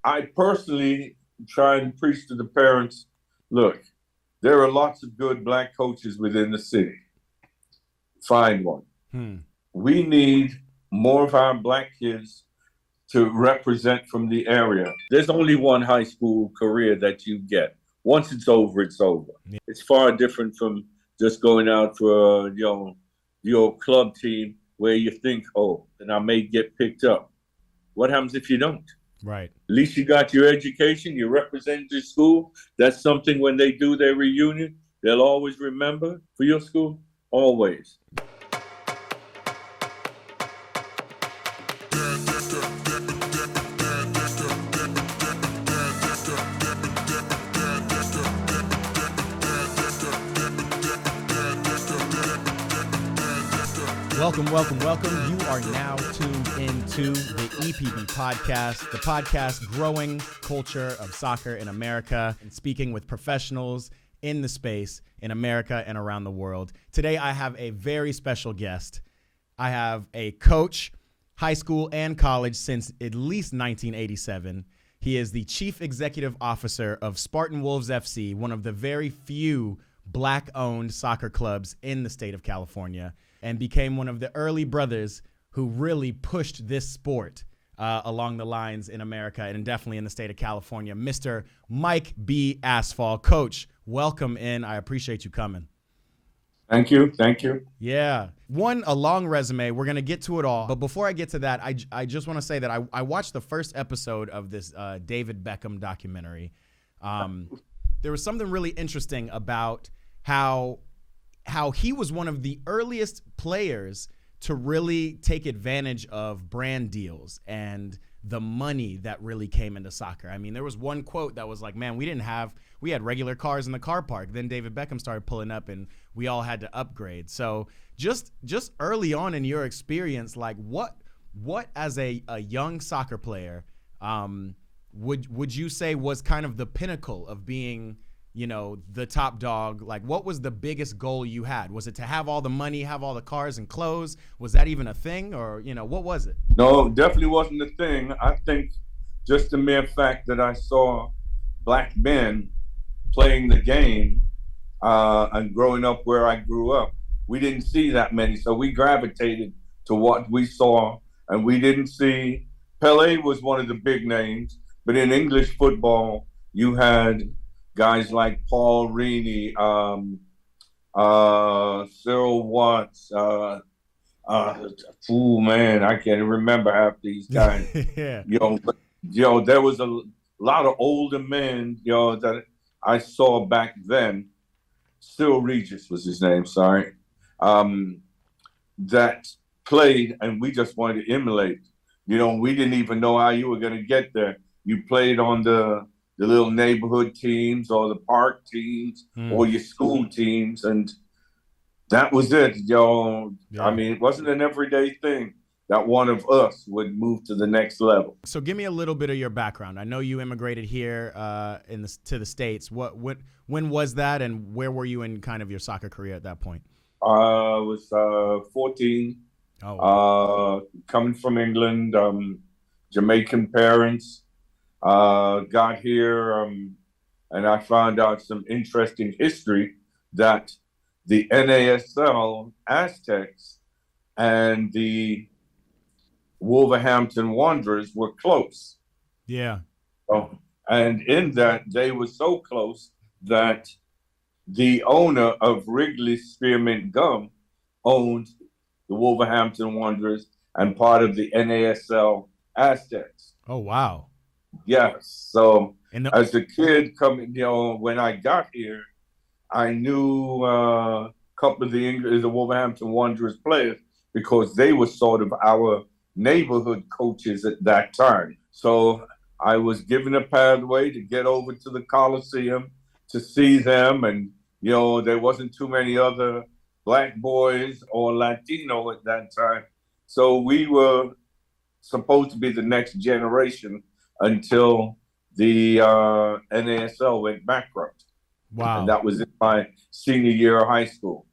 I personally try and preach to the parents, look, there are lots of good black coaches within the city. Find one. Hmm. We need more of our black kids to represent from the area. There's only one high school career that you get. Once it's over, it's over. Yeah. It's far different from just going out for your club team where you think, oh, and I may get picked up. What happens if you don't? Right. At least you got your education, you represent your school. That's something when they do their reunion, they'll always remember for your school, always. Welcome, welcome, welcome. You are now tuned into the EPB podcast, the podcast growing culture of soccer in America and speaking with professionals in the space in America and around the world. Today, I have a very special guest. I have a coach, high school and college since at least 1987. He is the chief executive officer of Spartan Wolves FC, one of the very few black-owned soccer clubs in the state of California, and became one of the early brothers who really pushed this sport along the lines in America and definitely in the state of California. Mr. Mike B. Asfall. Coach, welcome in. I appreciate you coming. Thank you. Thank you. Yeah. A long resume. We're going to get to it all. But before I get to that, I just want to say that I watched the first episode of this David Beckham documentary. There was something really interesting about how he was one of the earliest players to really take advantage of brand deals and the money that really came into soccer. I mean, there was one quote that was like, man, we had regular cars in the car park. Then David Beckham started pulling up and we all had to upgrade. So just early on in your experience, like what as a young soccer player, would you say was kind of the pinnacle of being, the top dog? Like, what was the biggest goal you had? Was it to have all the money, have all the cars and clothes? Was that even a thing? Or, what was it? No, definitely wasn't a thing. I think just the mere fact that I saw black men playing the game and growing up where I grew up, we didn't see that many. So we gravitated to what we saw, and we didn't see. Pele was one of the big names, but in English football, you had guys like Paul Reaney, Cyril Watts, I can't even remember half these guys. Yeah. There was a lot of older men, that I saw back then. Cyril Regis was his name, sorry. That played, and we just wanted to emulate. We didn't even know how you were going to get there. You played on the little neighborhood teams or the park teams or your school teams. And that was it, Yeah. I mean, it wasn't an everyday thing that one of us would move to the next level. So give me a little bit of your background. I know you immigrated here to the States. When was that, and where were you in kind of your soccer career at that point? I was 14, coming from England, Jamaican parents. Got here, and I found out some interesting history that the NASL Aztecs and the Wolverhampton Wanderers were close. Yeah. And in that, they were so close that the owner of Wrigley's Spearmint Gum owned the Wolverhampton Wanderers and part of the NASL Aztecs. Oh, wow. Yes. So as a kid coming, when I got here, I knew a couple of the Wolverhampton Wanderers players because they were sort of our neighborhood coaches at that time. So I was given a pathway to get over to the Coliseum to see them. And, there wasn't too many other black boys or Latino at that time. So we were supposed to be the next generation until the NASL went bankrupt. Wow. And that was in my senior year of high school.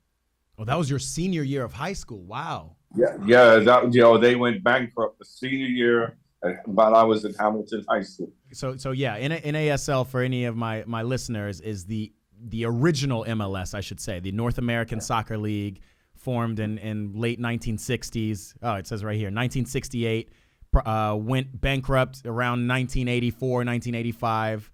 Oh, that was your senior year of high school. Wow. Yeah, they went bankrupt the senior year while I was at Hamilton High School. So yeah, NASL for any of my listeners is the original MLS, I should say, the North American Soccer League, formed in late 1960s. Oh, it says right here, 1968. Went bankrupt around 1984, 1985.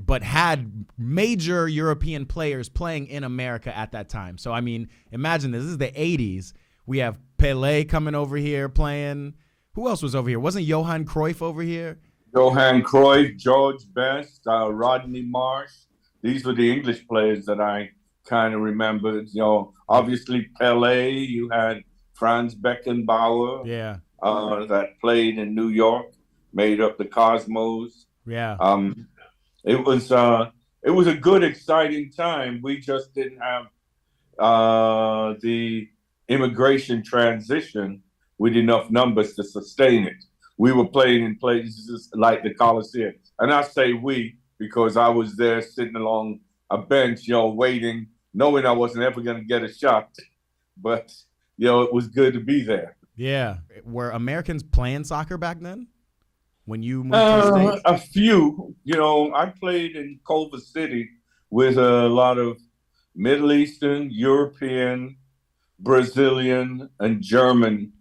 But had major European players playing in America at that time. So I mean, imagine this. This is the 80s. We have Pelé coming over here playing. Who else was over here? Wasn't Johan Cruyff over here? Johan Cruyff, George Best, Rodney Marsh. These were the English players that I kind of remembered. Obviously Pelé. You had Franz Beckenbauer. Yeah. That played in New York, made up the Cosmos. Yeah. It was a good, exciting time. We just didn't have the immigration transition with enough numbers to sustain it. We were playing in places like the Coliseum. And I say we because I was there sitting along a bench, waiting, knowing I wasn't ever going to get a shot. But, it was good to be there. Yeah. Were Americans playing soccer back then when you moved to the States? A few. I played in Culver City with a lot of Middle Eastern, European, Brazilian, and German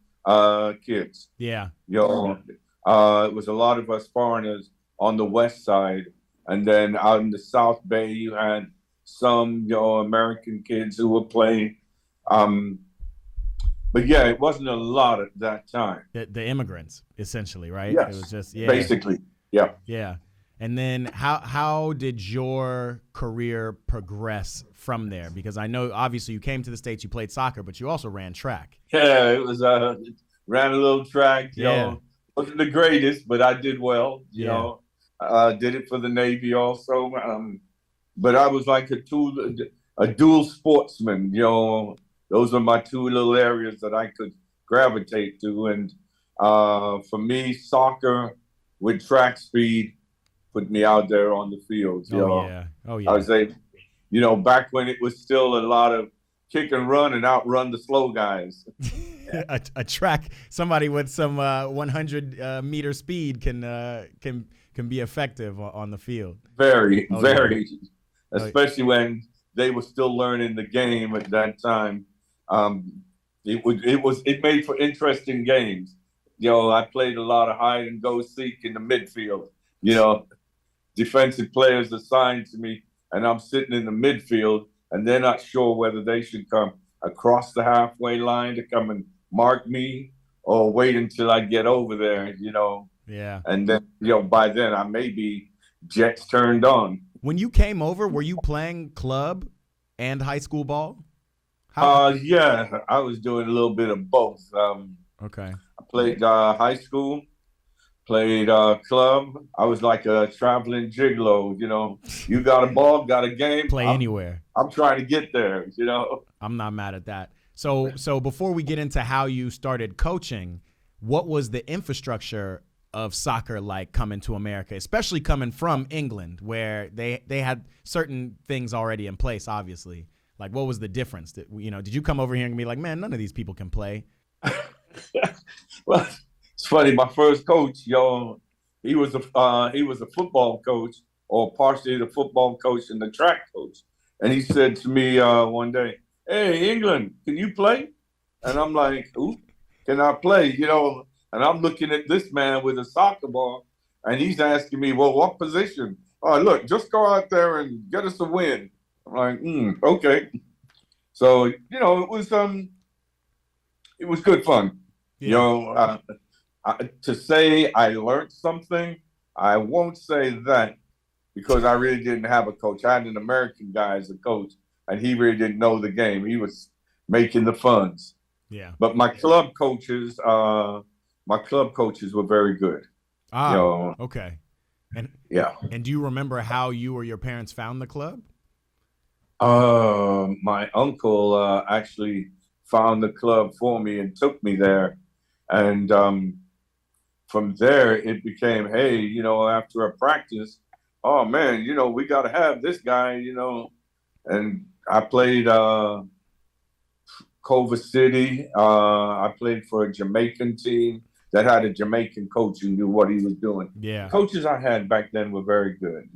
kids. Yeah. It was a lot of us foreigners on the west side. And then out in the South Bay, you had some, American kids who were playing. But yeah, it wasn't a lot at that time. The immigrants, essentially, right? Yes, it was just basically, yeah. Yeah. And then how did your career progress from there? Because I know obviously you came to the States, you played soccer, but you also ran track. Yeah, it was ran a little track. Wasn't the greatest, but I did well. Did it for the Navy also. But I was like a dual sportsman. Those are my two little areas that I could gravitate to. And for me, soccer with track speed put me out there on the field. Yeah. I was able, back when it was still a lot of kick and run and outrun the slow guys. a track, somebody with some 100 meter speed can be effective on the field. Very. Yeah. Especially when they were still learning the game at that time. It made for interesting games. I played a lot of hide and go seek in the midfield. Defensive players assigned to me, and I'm sitting in the midfield, and they're not sure whether they should come across the halfway line to come and mark me or wait until I get over there, Yeah. And then, by then I may be jets turned on. When you came over, were you playing club and high school ball? Yeah, I was doing a little bit of both. Okay. I played high school, played club. I was like a traveling gigolo, You got a ball, got a game. Play anywhere. I'm trying to get there, I'm not mad at that. So before we get into how you started coaching, what was the infrastructure of soccer like coming to America, especially coming from England, where they had certain things already in place, obviously? Like, what was the difference? Did you come over here and be like, man, none of these people can play? Well, it's funny. My first coach, he was a football coach, or partially the football coach and the track coach. And he said to me one day, "Hey, England, can you play?" And I'm like, "Who can I play?" And I'm looking at this man with a soccer ball, and he's asking me, "Well, what position?" "Oh, look, just go out there and get us a win." I'm like, okay. So, it was good fun. Yeah. To say I learned something, I won't say that, because I really didn't have a coach. I had an American guy as a coach, and he really didn't know the game. He was making the funds. Yeah. But my club coaches were very good. Okay. And yeah. And do you remember how you or your parents found the club? My uncle actually found the club for me and took me there. And from there, it became, hey, after a practice, oh, man, we got to have this guy, And I played Culver City. I played for a Jamaican team. that had a Jamaican coach who knew what he was doing. Yeah. Coaches I had back then were very good.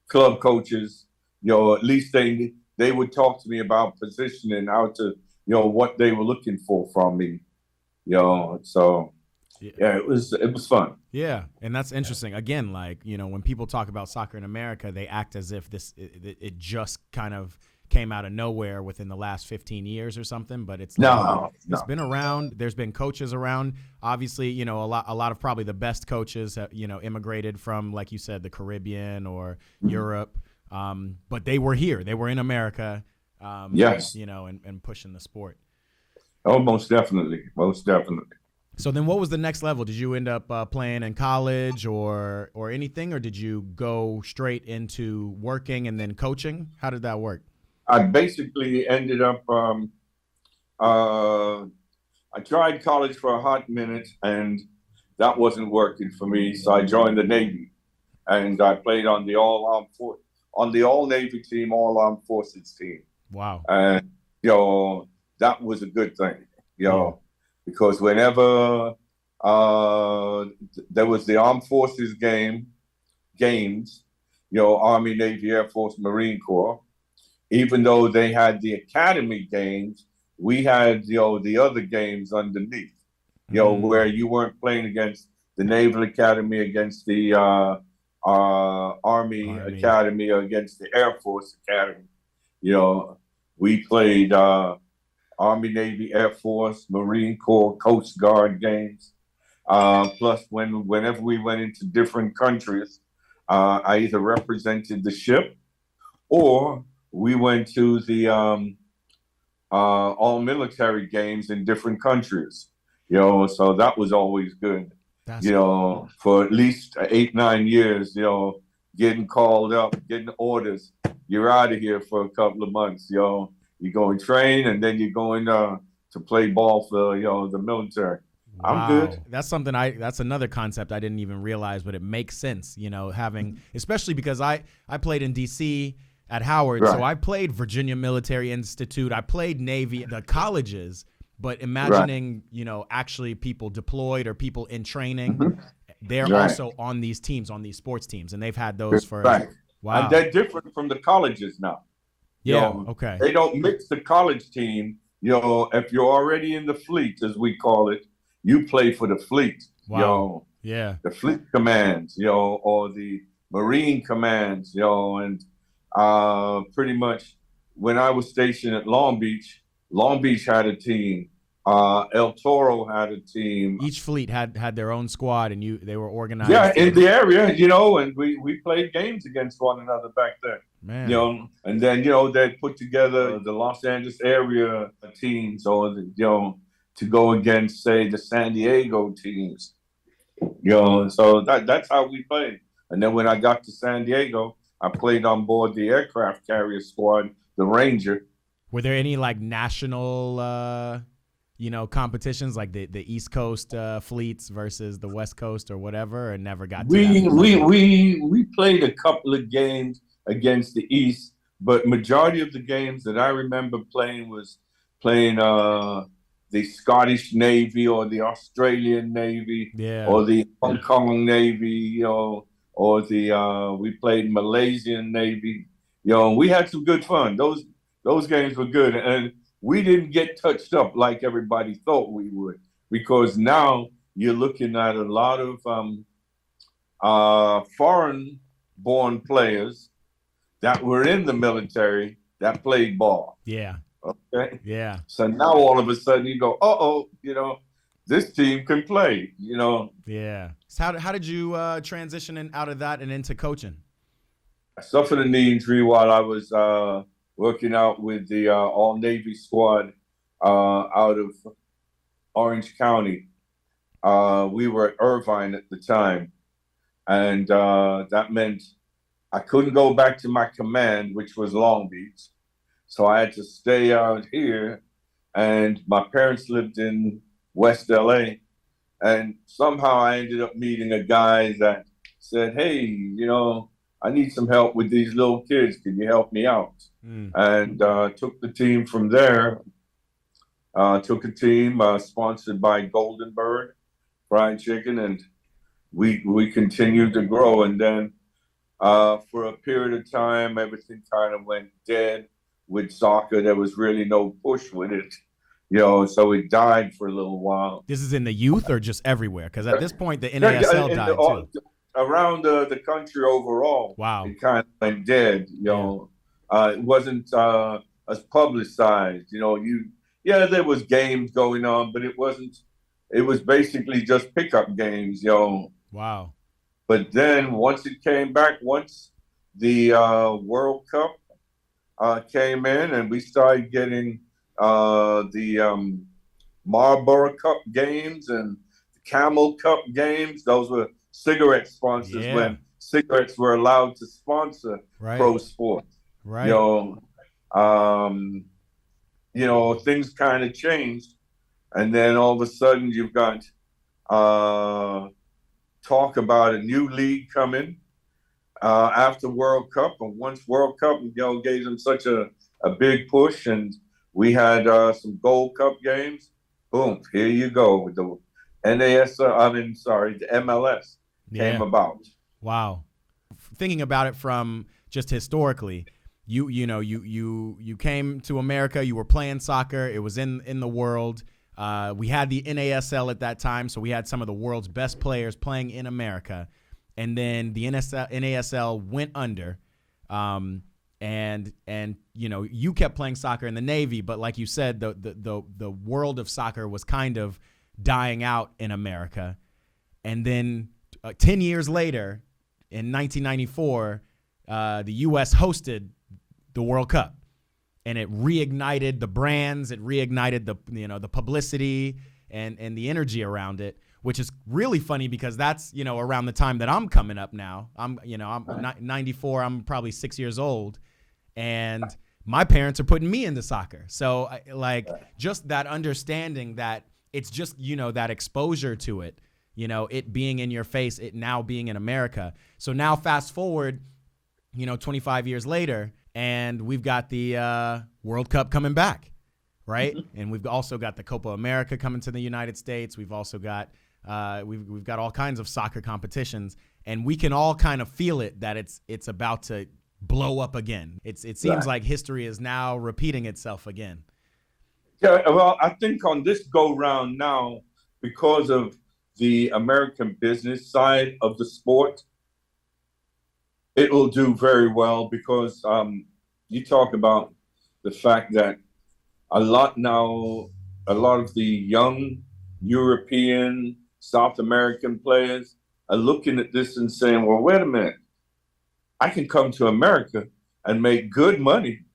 Club coaches. At least they would talk to me about positioning, how to, what they were looking for from me. So yeah, it was fun. Yeah, and that's interesting. Again, like, when people talk about soccer in America, they act as if it just kind of came out of nowhere within the last 15 years or something, but it's it's been around. There's been coaches around. Obviously, a lot of probably the best coaches have, immigrated from, like you said, the Caribbean or Europe. But they were here. They were in America. Yes. And pushing the sport. Oh, most definitely. Most definitely. So then what was the next level? Did you end up playing in college or anything, or did you go straight into working and then coaching? How did that work? I basically ended up, I tried college for a hot minute and that wasn't working for me. So I joined the Navy and I played on the all Navy team, all armed forces team. Wow. And, that was a good thing, because whenever there was the armed forces games, Army, Navy, Air Force, Marine Corps, even though they had the academy games, we had, the other games underneath, where you weren't playing against the Naval Academy, against the Army Academy, or against the Air Force Academy. We played Army, Navy, Air Force, Marine Corps, Coast Guard games. Plus, whenever we went into different countries, I either represented the ship or we went to the all military games in different countries. So that was always good. For at least 8-9 years, getting called up, getting orders. You're out of here for a couple of months, You go and train, and then you're going to play ball for the military. Wow. I'm good. That's another concept I didn't even realize, but it makes sense. Having, especially because I played in D.C. at Howard, right. So I played Virginia Military Institute. I played Navy, the colleges. But imagining, right. Actually people deployed or people in training, they're right. Also on these teams, on these sports teams, and they've had those for. Right. Wow. And they're different from the colleges now. Yeah. Okay. They don't mix the college team. If you're already in the fleet, as we call it, you play for the fleet. Wow. Yeah. The fleet commands, or the Marine commands, and pretty much when I was stationed at Long Beach had a team. El Toro had a team. Each fleet had their own squad, and they were organized. Yeah, in the area, and we played games against one another back then. Man. And then they'd put together the Los Angeles area teams, or to go against, say, the San Diego teams. So that's how we played. And then when I got to San Diego, I played on board the aircraft carrier squad, the Ranger. Were there any like national competitions, like the East Coast fleets versus the West Coast or whatever, or never got to that? We played a couple of games against the East, but majority of the games that I remember playing was playing the Scottish Navy or the Australian Navy, or the Hong Kong Navy, or we played Malaysian Navy. We had some good fun. Those games were good, and we didn't get touched up like everybody thought we would, because now you're looking at a lot of foreign-born players that were in the military that played ball. Yeah. Okay. Yeah. So now all of a sudden you go, this team can play. Yeah. So how did you transition out of that and into coaching? I suffered a knee injury while I was working out with the all Navy squad out of Orange County. We were at Irvine at the time, and that meant I couldn't go back to my command, which was Long Beach. So I had to stay out here, and my parents lived in West LA. And somehow I ended up meeting a guy that said, hey, I need some help with these little kids. Can you help me out? And took the team from there. Took a team sponsored by Golden Bird fried chicken, and we continued to grow. And then for a period of time, everything kind of went dead with soccer. There was really no push with it, so it died for a little while. This is in the youth or just everywhere? Because at this point, the NASL died too. Around the country overall, Wow. it kind of went dead. It wasn't as publicized. There was games going on, but it wasn't. It was basically just pickup games. Wow. But then once it came back, once the World Cup came in, and we started getting the Marlboro Cup games and the Camel Cup games. Those were cigarette sponsors when cigarettes were allowed to sponsor pro sports. Right. Things kind of changed, and then all of a sudden you've got talk about a new league coming after World Cup, and once World Cup, gave them such a big push, and we had some Gold Cup games. Boom! Here you go with the the MLS came about. Wow. Thinking about it from just historically, you came to America. You were playing soccer. It was in the world. We had the NASL at that time, so we had some of the world's best players playing in America. And then the NASL went under, and you kept playing soccer in the Navy, but like you said, the world of soccer was kind of dying out in America. And then 10 years later, in 1994, the U.S. hosted the World Cup. And it reignited the brands, it reignited the publicity and the energy around it, which is really funny because that's, around the time that I'm coming up now. I'm 94, I'm probably 6 years old, and my parents are putting me into soccer. So just that understanding that it's just, that exposure to it, it being in your face, it now being in America. So now fast forward, 25 years later, and we've got the World Cup coming back, right? And we've also got the Copa America coming to the United States. We've also got we've got all kinds of soccer competitions, and we can all kind of feel it that it's about to blow up again. It seems like history is now repeating itself again. Yeah, well, I think on this go round now, because of the American business side of the sport, it will do very well because you talk about the fact that a lot of the young European, South American players are looking at this and saying, well, wait a minute, I can come to America and make good money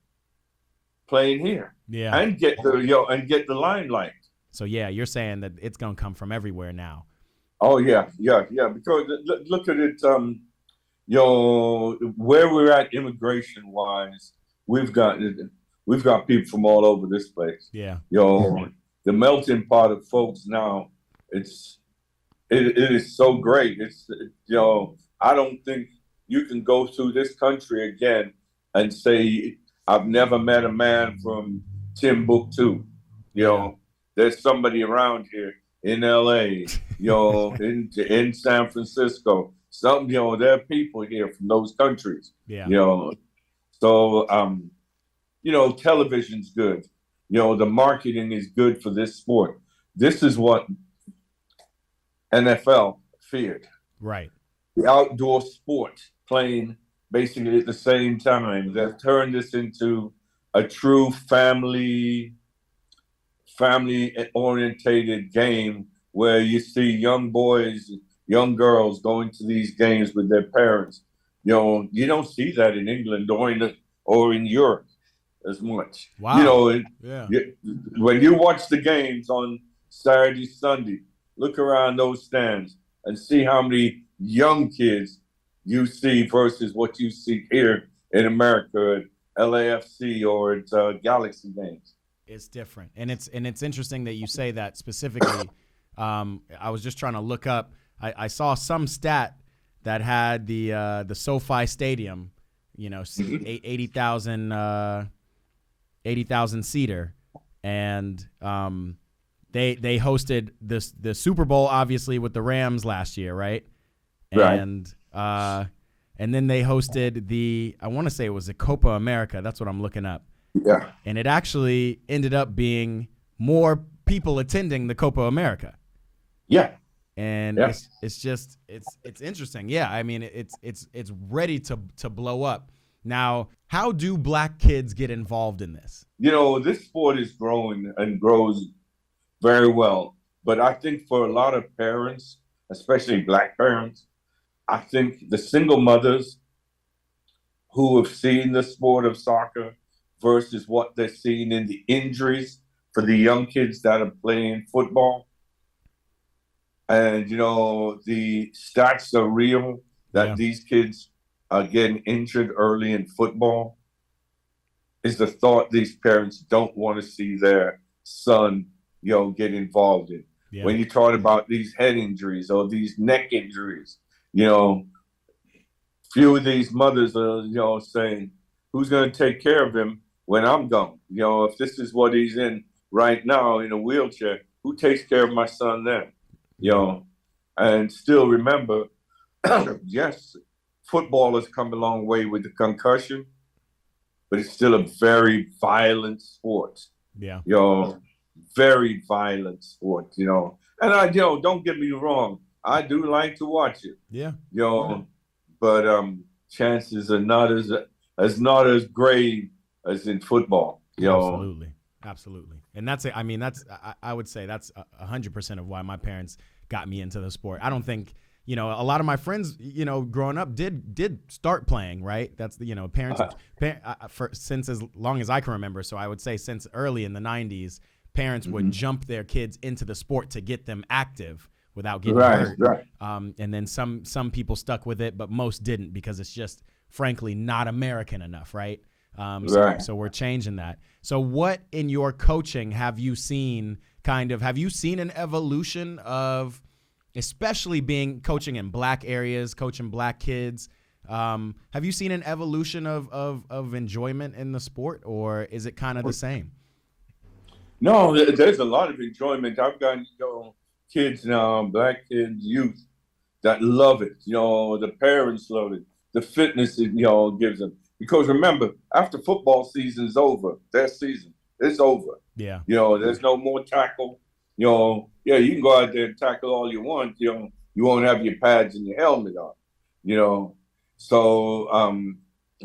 playing here. Yeah. And get the limelight. So you're saying that it's going to come from everywhere now. Oh yeah. Because look at it, where we're at immigration wise, we've got people from all over this place. Yeah. The melting pot of folks now, it is so great. I don't think you can go through this country again and say I've never met a man from Timbuktu. There's somebody around here in LA, in San Francisco. There are people here from those countries. Yeah. So television's good. The marketing is good for this sport. This is what NFL feared. Right. The outdoor sport playing basically at the same time. They've turned this into a true family-orientated game where you see young boys, young girls going to these games with their parents. You don't see that in England or in Europe as much. Wow. When you watch the games on Saturday, Sunday, look around those stands and see how many young kids you see versus what you see here in America at LAFC or at Galaxy games. It's different, and it's interesting that you say that specifically. I was just trying to look up. I saw some stat that had the SoFi Stadium, 80,000 seater, and they hosted the Super Bowl, obviously, with the Rams last year, right? Right. And then they hosted I want to say it was the Copa America. That's what I'm looking up. Yeah. And it actually ended up being more people attending the Copa America. Yeah. And yeah. it's interesting. Yeah, I mean it's ready to blow up. Now, how do black kids get involved in this? This sport is growing and grows very well. But I think for a lot of parents, especially black parents, I think the single mothers who have seen the sport of soccer versus what they're seeing in the injuries for the young kids that are playing football. And, the stats are real that these kids are getting injured early in football. Is the thought these parents don't want to see their son, get involved in. Yeah. When you talk about these head injuries or these neck injuries, few of these mothers are, saying, who's going to take care of him when I'm gone? If this is what he's in right now in a wheelchair, who takes care of my son then? And still remember, yes, football has come a long way with the concussion, but it's still a very violent sport. Yeah. Very violent sport, And I, don't get me wrong, I do like to watch it. Yeah. But chances are not as great as in football. Absolutely. And that's it. I mean, I would say that's 100% of why my parents got me into the sport. I don't think, a lot of my friends, growing up did start playing, right? That's parents since as long as I can remember. So I would say since early in the 90s, parents would jump their kids into the sport to get them active without getting hurt. Right. And then some people stuck with it, but most didn't because it's just, frankly, not American enough, right? So we're changing that. So what in your coaching have you seen have you seen an evolution of, especially coaching in black areas, coaching black kids? Have you seen an evolution of enjoyment in the sport, or is it kind of the same? No, there's a lot of enjoyment. I've got, kids now, black kids, youth that love it. The parents love it. The fitness it, gives them. Because remember, after football season's over, their season, it's over. Yeah. There's no more tackle. You can go out there and tackle all you want. You won't have your pads and your helmet on. So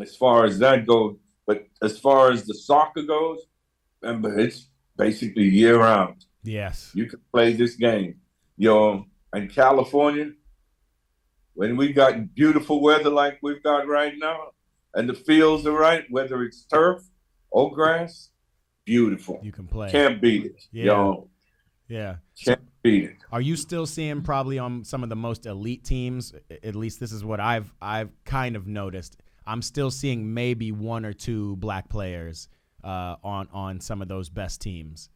as far as that goes, but as far as the soccer goes, remember, it's basically year round. Yes. You can play this game. In California, when we got beautiful weather like we've got right now, and the fields are right, whether it's turf or grass, beautiful. You can play. Can't beat it. Yeah. Yeah. Can't beat it. Are you still seeing probably on some of the most elite teams, at least this is what I've kind of noticed, I'm still seeing maybe one or two black players on some of those best teams?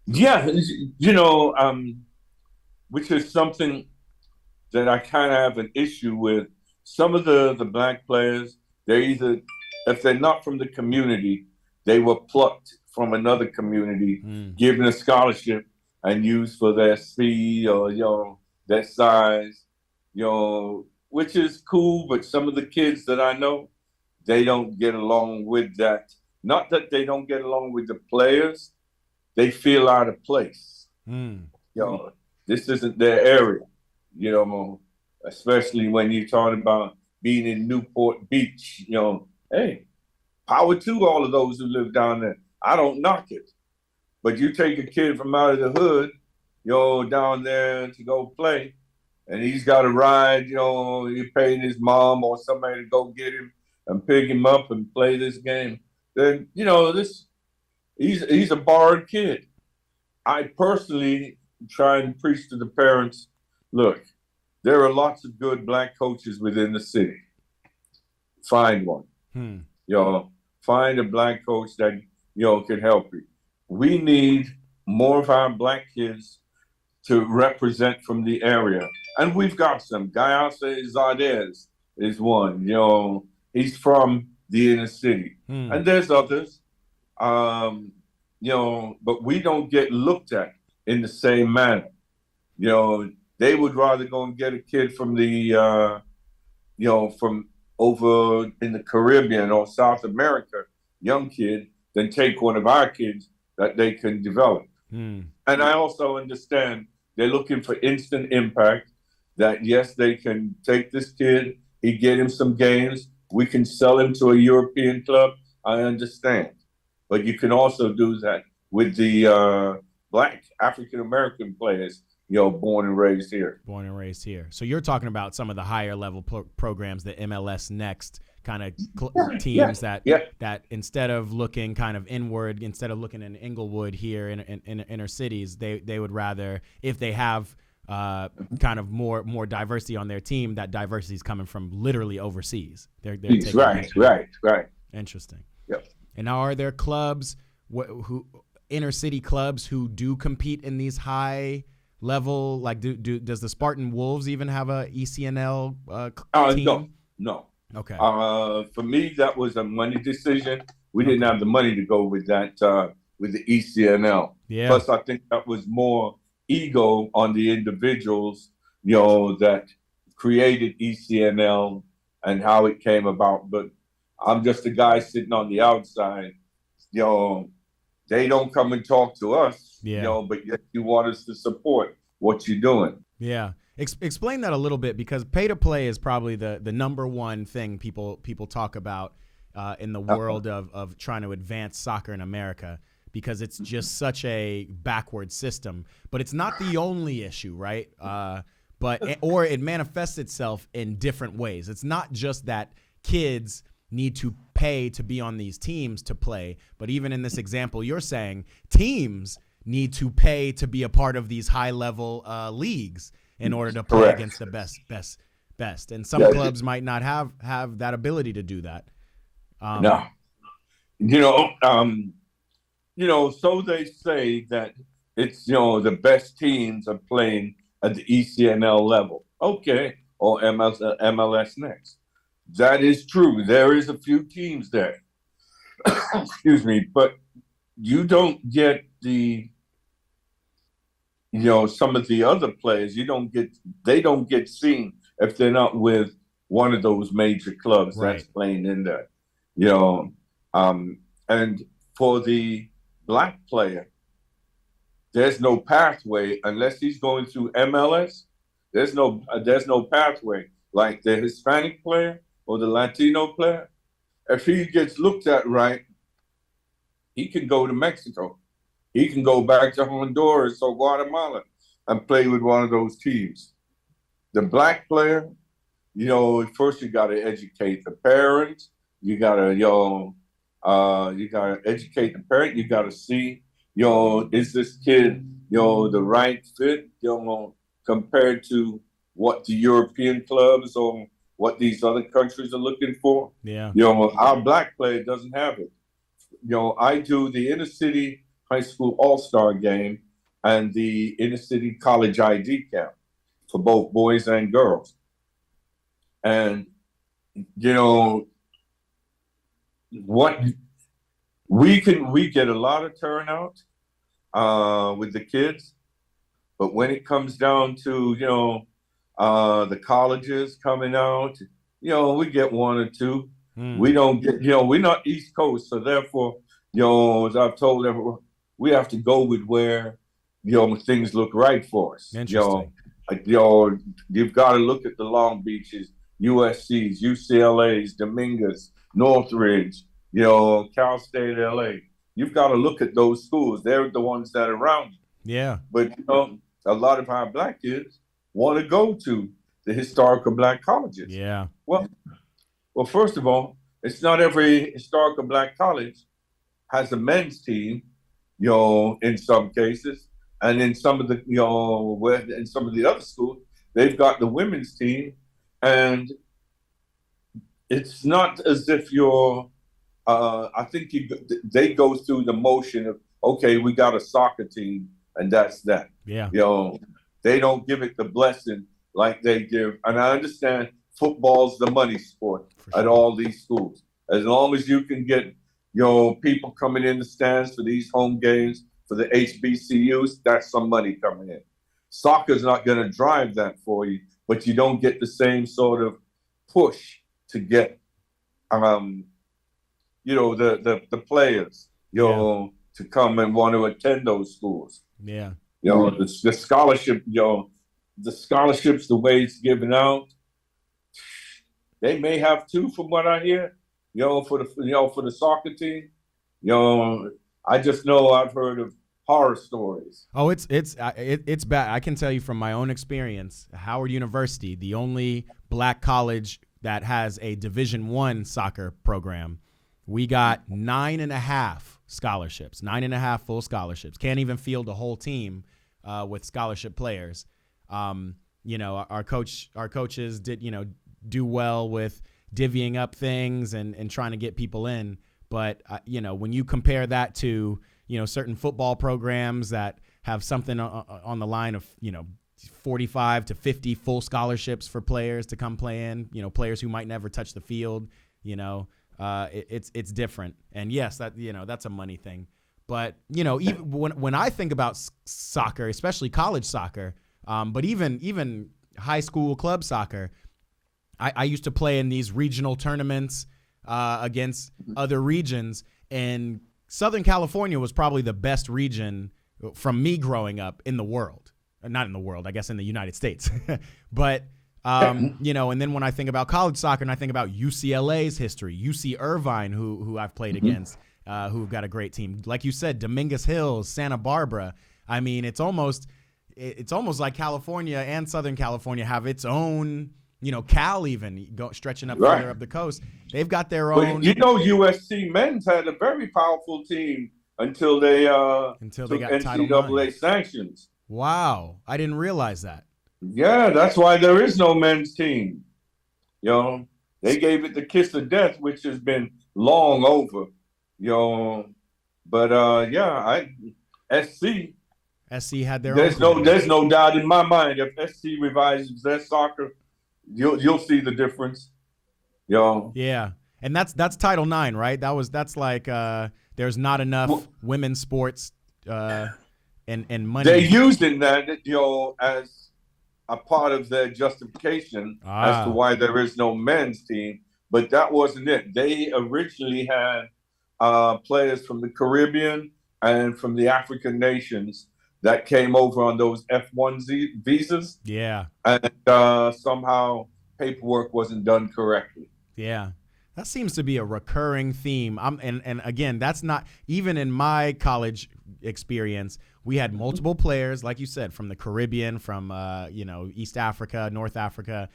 Yeah, which is something that I kind of have an issue with. Some of the black players, they're either, if they're not from the community, they were plucked from another community, given a scholarship and used for their speed or, their size, which is cool. But some of the kids that I know, they don't get along with that. Not that they don't get along with the players, they feel out of place. This isn't their area, especially when you're talking about being in Newport Beach, hey, power to all of those who live down there. I don't knock it. But you take a kid from out of the hood, down there to go play, and he's got to ride, you're paying his mom or somebody to go get him and pick him up and play this game. Then, he's a borrowed kid. I personally try and preach to the parents, look, there are lots of good black coaches within the city. Find one. Find a black coach that, can help you. We need more of our black kids to represent from the area. And we've got some. Gayase Zardes is one. He's from the inner city. And there's others. But we don't get looked at. in the same manner. You know, they would rather go and get a kid from from over in the Caribbean or South America, young kid, than take one of our kids that they can develop. And I also understand they're looking for instant impact, that yes, they can take this kid, he get him some games, we can sell him to a European club. I understand. But you can also do that with the black African American players, born and raised here. Born and raised here. So you're talking about some of the higher level programs, the MLS Next kind of teams that instead of looking kind of inward, instead of looking in Inglewood here in inner cities, they would rather, if they have kind of more diversity on their team, that diversity is coming from literally overseas. They're taking right. Interesting. Yep. And now, are there clubs who inner city clubs who do compete in these high level? Like, does the Spartan Wolves even have a ECNL team? No. Okay. For me, that was a money decision. We didn't have the money to go with that with the ECNL. Yeah. Plus, I think that was more ego on the individuals, that created ECNL and how it came about. But I'm just a guy sitting on the outside. They don't come and talk to us, but yet you want us to support what you're doing. Yeah. Explain that a little bit, because pay to play is probably the number one thing people talk about in the world of trying to advance soccer in America, because it's just such a backward system. But it's not the only issue, right? Or it manifests itself in different ways. It's not just that kids need to pay to be on these teams to play, but even in this example you're saying, teams need to pay to be a part of these high level leagues in order to play against the best. And some clubs might not have that ability to do that. No. So they say that it's, the best teams are playing at the ECNL level. Okay. Or MLS Next. That is true. There is a few teams there. Excuse me. But you don't get the, some of the other players, they don't get seen if they're not with one of those major clubs that's playing in there. And for the black player, there's no pathway unless he's going through MLS. There's no pathway like the Hispanic player or the Latino player. If he gets looked at right, he can go to Mexico. He can go back to Honduras or Guatemala and play with one of those teams. The black player, first you got to educate the parents. You got to, educate the parent. You got to see, is this kid, the right fit, compared to what the European clubs or what these other countries are looking for. Yeah. Our black player doesn't have it. I do the inner city high school all-star game and the inner city college ID camp for both boys and girls. And, what we get a lot of turnout with the kids, but when it comes down to, the colleges coming out, we get one or two. We don't get, we're not East Coast, so therefore, as I've told everyone, we have to go with where, things look right for us. Interesting. You've got to look at the Long Beaches, USC's, UCLA's, Dominguez, Northridge, Cal State, LA. You've got to look at those schools. They're the ones that are around you. Yeah. But, a lot of our black kids want to go to the historical black colleges. Yeah. Well, first of all, it's not every historical black college has a men's team, in some cases. And in some of the, in some of the other schools, they've got the women's team. And it's not as if I think they go through the motion of, okay, we got a soccer team and that's that. Yeah. They don't give it the blessing like they give. And I understand football's the money sport at all these schools. As long as you can get, people coming in the stands for these home games, for the HBCUs, that's some money coming in. Soccer's not going to drive that for you, but you don't get the same sort of push to get, the players, to come and want to attend those schools. Yeah. The scholarship, the scholarships, the way it's given out, they may have two, from what I hear. For the soccer team, I just know I've heard of horror stories. Oh, it's bad. I can tell you from my own experience. Howard University, the only black college that has a Division I soccer program, we got 9.5 scholarships, 9.5 full scholarships. Can't even field a whole team with scholarship players. Our coaches did do well with divvying up things and trying to get people in. But, when you compare that to, certain football programs that have something on the line of, 45 to 50 full scholarships for players to come play in, players who might never touch the field, it's different. And yes, that's a money thing. But, even when I think about soccer, especially college soccer, but even high school club soccer, I used to play in these regional tournaments against other regions, and Southern California was probably the best region from me growing up in the world. Not in the world, I guess in the United States. But, and then when I think about college soccer and I think about UCLA's history, UC Irvine, who I've played against, who've got a great team. Like you said, Dominguez Hills, Santa Barbara. I mean, it's almost like California and Southern California have its own, Cal even stretching up further up the coast. They've got their own. USC men's had a very powerful team until they got NCAA sanctions. Wow, I didn't realize that. Yeah, that's why there is no men's team. They gave it the kiss of death, which has been long over. But SC had their own. There's no doubt in my mind, if SC revises their soccer, you'll see the difference. Yeah, and that's Title IX, right? That's like there's not enough women's sports and money. They used that as a part of their justification as to why there is no men's team, but that wasn't it. They originally had players from the Caribbean and from the African nations that came over on those F1 visas. Yeah. And somehow paperwork wasn't done correctly. Yeah. That seems to be a recurring theme. And again, that's not even in my college experience. We had multiple players, like you said, from the Caribbean, from East Africa, North Africa,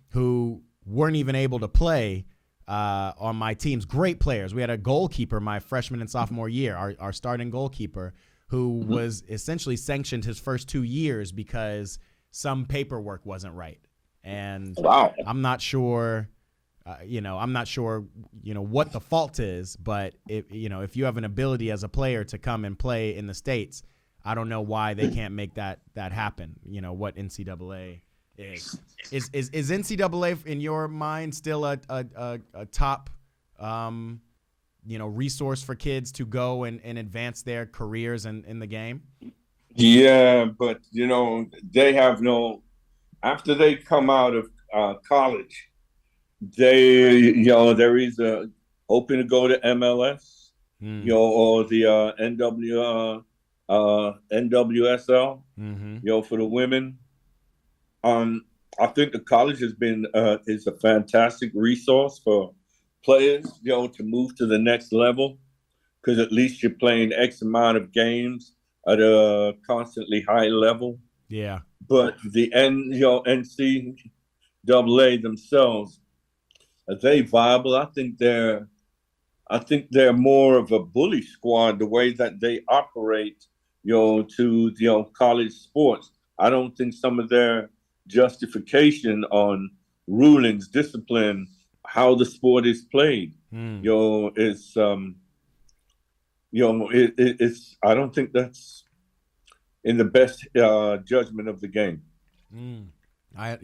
who weren't even able to play on my teams. Great players. We had a goalkeeper my freshman and sophomore year, our starting goalkeeper, who was essentially sanctioned his first 2 years because some paperwork wasn't right. And I'm not sure. I'm not sure, what the fault is, but if you have an ability as a player to come and play in the States, I don't know why they can't make that happen. What NCAA is. Is NCAA in your mind still a top, resource for kids to go and advance their careers in the game? Yeah, but they have after they come out of college, they're either hoping to go to MLS, or the NWSL, for the women. I think the college has been is a fantastic resource for players, to move to the next level, because at least you're playing X amount of games at a constantly high level. Yeah. But the NCAA themselves, are they viable? I think they're more of a bully squad, the way that they operate, to college sports. I don't think some of their justification on rulings, discipline, how the sport is played, is it's I don't think that's in the best judgment of the game. I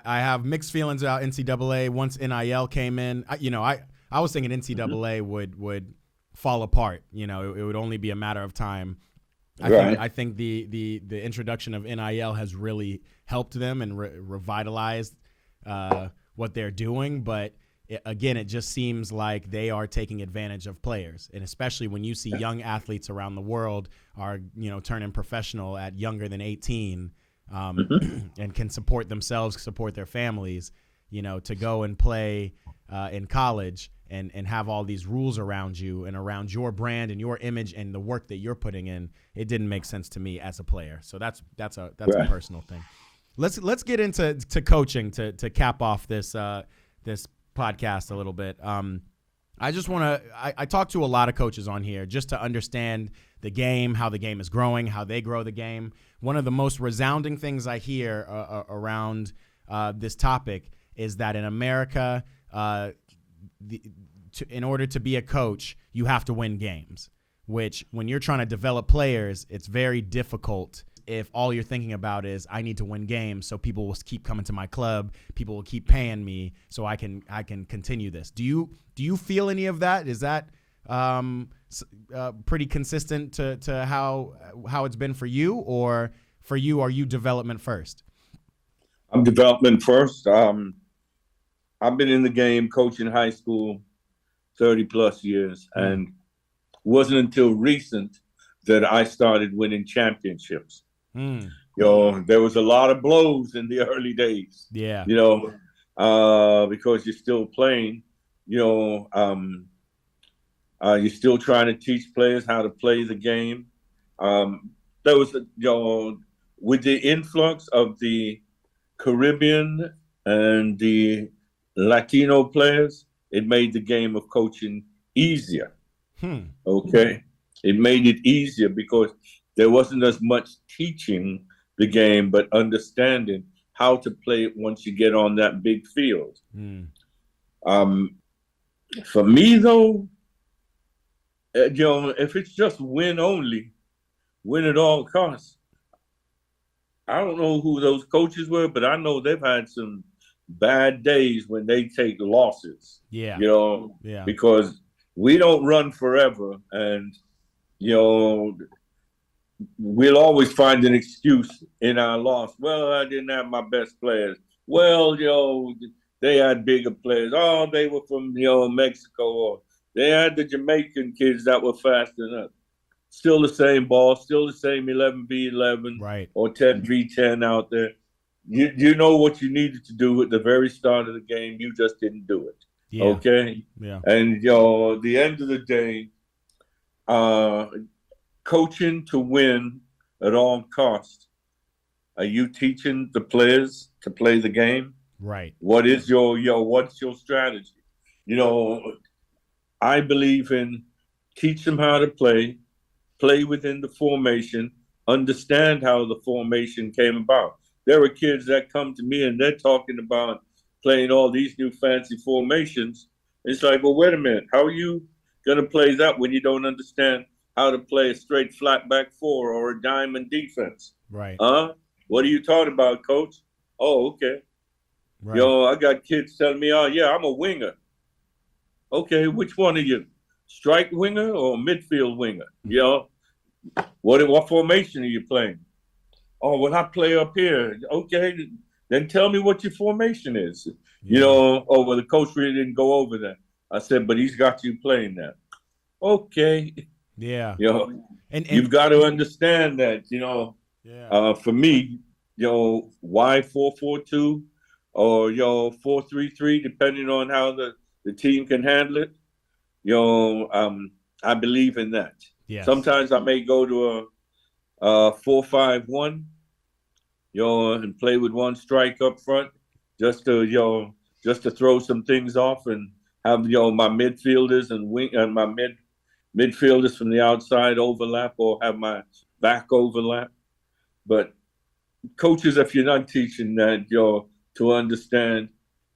have mixed feelings about NCAA once NIL came in. I was thinking NCAA would fall apart. You know, it would only be a matter of time. I think the introduction of NIL has really helped them and revitalized what they're doing. But it just seems like they are taking advantage of players, and especially when you see young athletes around the world are, you know, turning professional at younger than 18, and can support themselves, support their families, you know, to go and play in college and have all these rules around you and around your brand and your image and the work that you're putting in. It didn't make sense to me as a player. So that's a personal thing. Let's get into coaching to cap off this this podcast a little bit. I just want to I talk to a lot of coaches on here just to understand the game, how the game is growing, how they grow the game. One of the most resounding things I hear around this topic is that in America, in order to be a coach, you have to win games, which when you're trying to develop players, it's very difficult if all you're thinking about is I need to win games so people will keep coming to my club, people will keep paying me so I can continue this. Do you feel any of that? Is that pretty consistent to how it's been for you, or for you, are you development first? I'm development first. I've been in the game coaching high school 30 plus years, and it wasn't until recent that I started winning championships. You know, there was a lot of blows in the early days. Yeah. You know, because you're still playing. You know, you're still trying to teach players how to play the game. There was, you know, with the influx of the Caribbean and the Latino players, it made the game of coaching easier. Okay. It made it easier because there wasn't as much teaching the game, but understanding how to play it once you get on that big field. For me, though, you know, if it's just win only, win at all costs, I don't know who those coaches were, but I know they've had some bad days when they take losses. Yeah. You know, yeah. Because we don't run forever, and, you know, we'll always find an excuse in our loss. Well, I didn't have my best players. Well, you know, they had bigger players. Oh, they were from, you know, Mexico, or they had the Jamaican kids that were fast enough. Still the same ball, still the same 11v11, right, or 10v10 out there. You know what you needed to do at the very start of the game. You just didn't do it. Yeah. Okay? Yeah. And, you know, at the end of the day, coaching to win at all costs. Are you teaching the players to play the game? Right. What is what's your strategy? You know, I believe in teach them how to play within the formation, understand how the formation came about. There are kids that come to me and they're talking about playing all these new fancy formations. It's like, well, wait a minute. How are you going to play that when you don't understand how to play a straight flat back four or a diamond defense? Right. What are you talking about, coach? Oh, okay. Right. Yo, I got kids telling me, oh, yeah, I'm a winger. Okay, which one are you? Strike winger or midfield winger? You know, what formation are you playing? Oh, well, I play up here. Okay, then tell me what your formation is. Yeah. You know, oh, well, the coach really didn't go over that. I said, but he's got you playing that. Okay. Yeah. You know, and you've got to understand that, you know, for me, you know, why 4-4-2 or, you know, 4-3-3, depending on how the team can handle it. You know, I believe in that. Yes. Sometimes I may go to a 4-5-1, you know, and play with one strike up front, just to throw some things off and have, you know, my midfielders and my midfielders from the outside overlap, or have my back overlap. But coaches, if you're not teaching that, you know, to understand,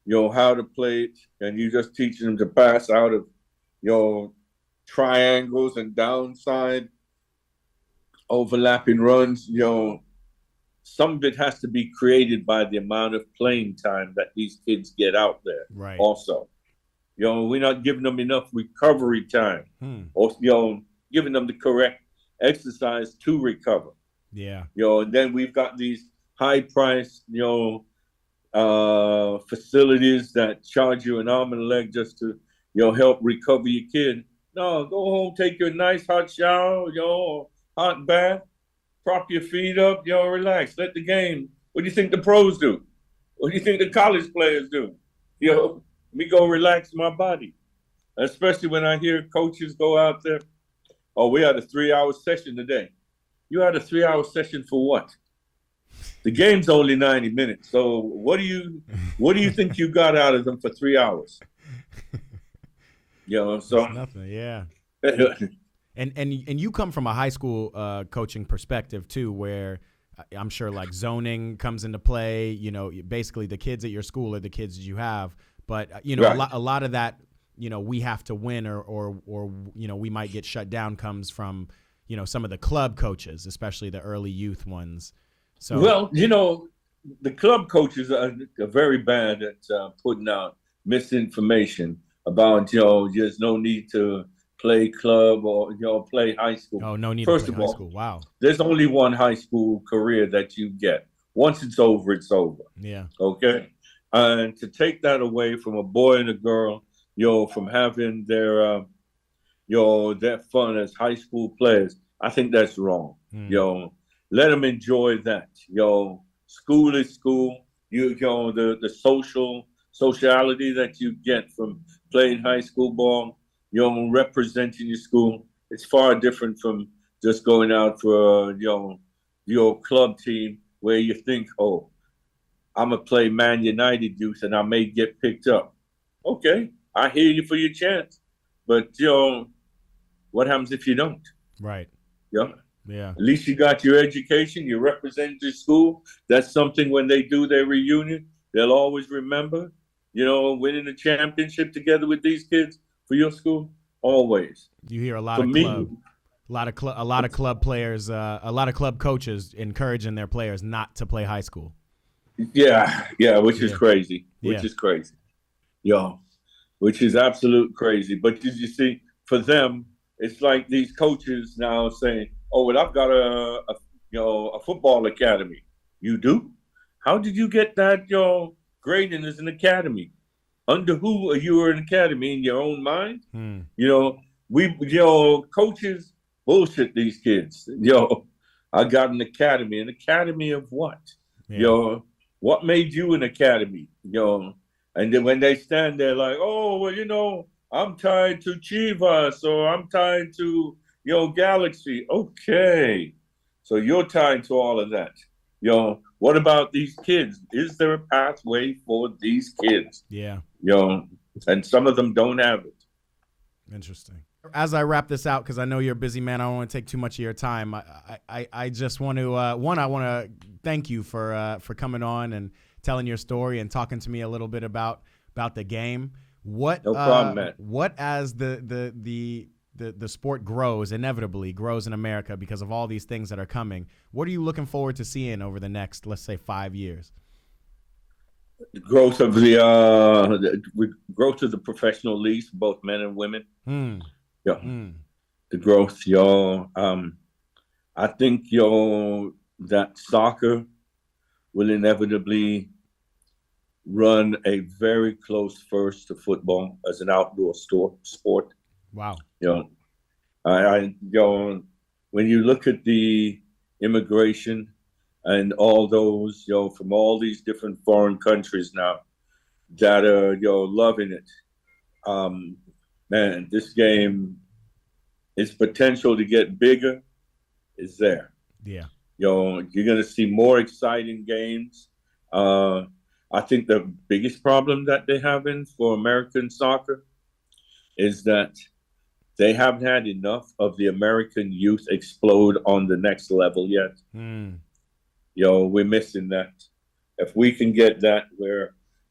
you know, how to play it, and you just teaching them to pass out of, you know, triangles and downside overlapping runs, you know, some of it has to be created by the amount of playing time that these kids get out there. Right. Also, We're not giving them enough recovery time, or giving them the correct exercise to recover. Yeah. And then we've got these high priced, facilities that charge you an arm and a leg just to, help recover your kid. No, go home, take your nice hot shower, hot bath, prop your feet up, relax, let the game. What do you think the pros do? What do you think the college players do? Me go relax my body. Especially when I hear coaches go out there, oh, we had a 3-hour session today. You had a 3-hour session for what? The game's only 90 minutes. So what do you think you got out of them for 3 hours? So that's nothing. Yeah. and you come from a high school coaching perspective too, where I'm sure like zoning comes into play. Basically the kids at your school are the kids you have, but right. a lot of that, we have to win or we might get shut down comes from some of the club coaches, especially the early youth ones. So well, the club coaches are very bad at putting out misinformation about there's no need to play club or play high school. Oh, no need First to play of high all, school. Wow. There's only one high school career that you get. Once it's over, it's over. Yeah. Okay. And to take that away from a boy and a girl, from having their fun as high school players, I think that's wrong. Let them enjoy that. School is school. The sociality that you get from playing high school ball, representing your school, it's far different from just going out for your club team where you think, oh, I'm gonna play Man United youth and I may get picked up. Okay, I hear you for your chance, but what happens if you don't? Right. Yeah. At least you got your education. You represent your school. That's something when they do their reunion, they'll always remember. Winning the championship together with these kids for your school. Always. You hear a lot of club players, a lot of club coaches encouraging their players not to play high school. Yeah, which is crazy. Which is crazy. Which is absolute crazy. But you see, for them, it's like these coaches now saying, "Oh, well, I've got a football academy." You do? How did you get that? Grading as an academy. Under who are you an academy in your own mind? Coaches bullshit these kids. I got an academy. An academy of what? Yeah. What made you an academy? And then when they stand there like, oh, well, I'm tied to Chivas or I'm tied to, Galaxy. Okay. So you're tied to all of that. What about these kids? Is there a pathway for these kids? Yeah. And some of them don't have it. Interesting. As I wrap this out, because I know you're a busy man, I don't want to take too much of your time. I just want to I want to thank you for coming on and telling your story and talking to me a little bit about the game. No problem, man. What as the sport inevitably grows in America because of all these things that are coming, what are you looking forward to seeing over the next, let's say, 5 years? The growth of the growth of the professional leagues, both men and women. The growth, I think, that soccer will inevitably run a very close first to football as an outdoor sport. Wow. When you look at the immigration and all those, from all these different foreign countries now that are, loving it. Man, this game, its potential to get bigger is there. Yeah. You're going to see more exciting games. I think the biggest problem that they have for American soccer is that they haven't had enough of the American youth explode on the next level yet. We're missing that. If we can get that,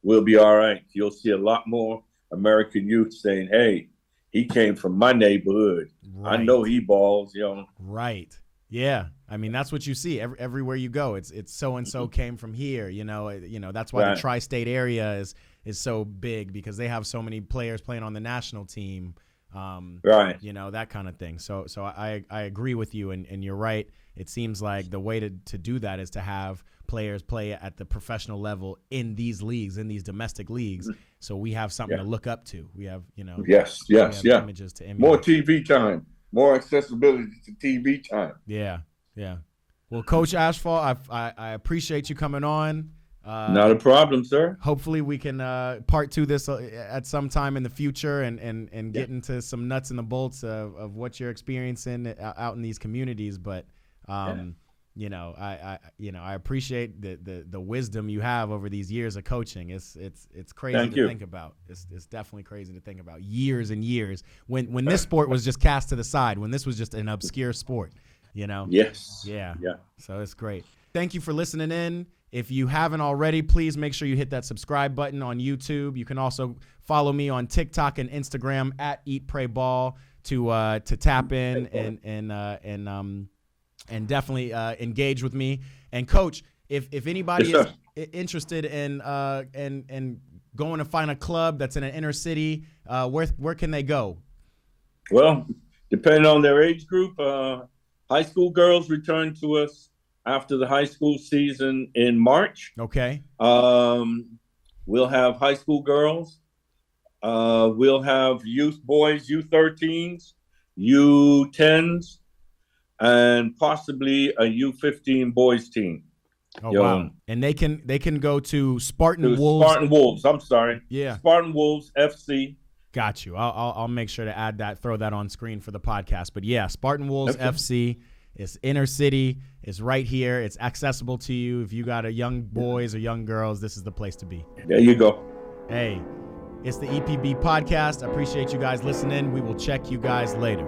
we'll be all right. You'll see a lot more American youth saying, hey, he came from my neighborhood. Right. I know he balls, Right. Yeah. I mean, that's what you see everywhere you go. It's so and so came from here. That's why the tri-state area is so big, because they have so many players playing on the national team. That kind of thing. So I agree with you, and you're right. It seems like the way to do that is to have players play at the professional level in these leagues, in these domestic leagues. So we have something to look up to. We have, images to emulate. More TV time, more accessibility to TV time. Yeah. Well, Coach Asfall, I appreciate you coming on. Not a problem, sir. Hopefully we can part two this at some time in the future and get into some nuts and the bolts of what you're experiencing out in these communities. But I appreciate the wisdom you have over these years of coaching. It's crazy to think about. It's definitely crazy to think about. Years and years when this sport was just cast to the side, when this was just an obscure sport. Yes. Yeah. So it's great. Thank you for listening in. If you haven't already, please make sure you hit that subscribe button on YouTube. You can also follow me on TikTok and Instagram at Eat Pray Ball to tap in and definitely engage with me. And Coach, if anybody is interested in going to find a club that's in an inner city, where can they go? Well, depending on their age group, high school girls return to us after the high school season in March. Okay. We'll have high school girls. We'll have youth boys, U13s, U10s, and possibly a U15 boys team. Oh, wow. And they can go to Spartan Wolves. Spartan Wolves, I'm sorry. Yeah. Spartan Wolves FC. Got you. I'll make sure to add that, throw that on screen for the podcast. But yeah, Spartan Wolves FC. It's inner city. It's right here. It's accessible to you. If you got a young boys or young girls, this is the place to be. There you go. Hey, it's the EPB podcast. I appreciate you guys listening. We will check you guys later.